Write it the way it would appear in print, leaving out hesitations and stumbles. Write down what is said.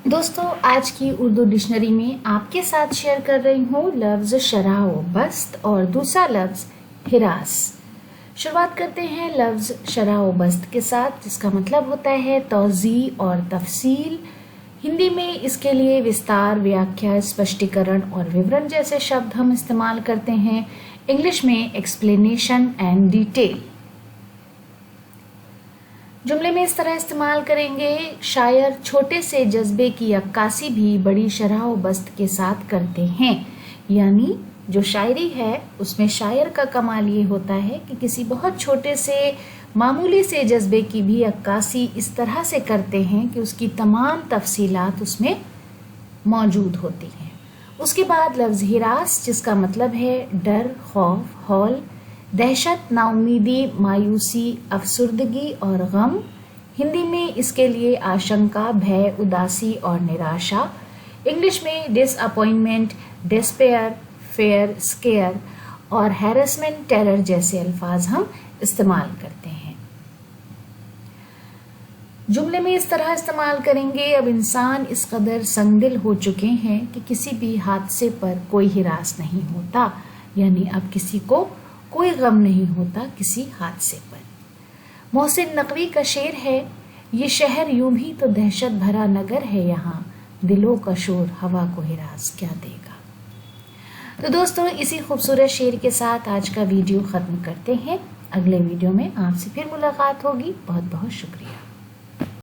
दोस्तों, आज की उर्दू डिक्शनरी में आपके साथ शेयर कर रही हूँ लफ्ज़ शराह बस्त और दूसरा लफ्ज़ हिरास। शुरुआत करते हैं लफ्ज़ शराह बस्त के साथ, जिसका मतलब होता है तौज़ी और तफसील। हिंदी में इसके लिए विस्तार, व्याख्या, स्पष्टीकरण और विवरण जैसे शब्द हम इस्तेमाल करते हैं। इंग्लिश में एक्सप्लेनेशन एंड डिटेल। जुमले में इस तरह इस्तेमाल करेंगे, शायर छोटे से जज्बे की अक्कासी भी बड़ी शरह व बस्त के साथ करते हैं। यानी जो शायरी है उसमें शायर का कमाल ये होता है कि किसी बहुत छोटे से मामूली से जज्बे की भी अक्कासी इस तरह से करते हैं कि उसकी तमाम तफसीलात उसमें मौजूद होती हैं। उसके बाद लफ्ज़ हिरास, जिसका मतलब है डर, खौफ, हौल, दहशत, नाउमीदी, मायूसी, अफसुर्दगी और गम। हिंदी में इसके लिए आशंका, भय, उदासी और निराशा। इंग्लिश में डिसअपॉइंटमेंट, डिस्पेयर, फेयर, स्केयर और हैरेसमेंट, टेरर जैसे अल्फाज हम इस्तेमाल करते हैं। जुमले में इस तरह इस्तेमाल करेंगे, अब इंसान इस कदर संगदिल हो चुके हैं कि किसी भी हादसे पर कोई हिरास नहीं होता। यानी अब किसी को कोई गम नहीं होता किसी हादसे पर। मोहसिन नकवी का शेर है, ये शहर यूं भी तो दहशत भरा नगर है, यहाँ दिलों का शोर हवा को हिरास क्या देगा। तो दोस्तों, इसी खूबसूरत शेर के साथ आज का वीडियो ख़त्म करते हैं। अगले वीडियो में आपसे फिर मुलाकात होगी। बहुत बहुत शुक्रिया।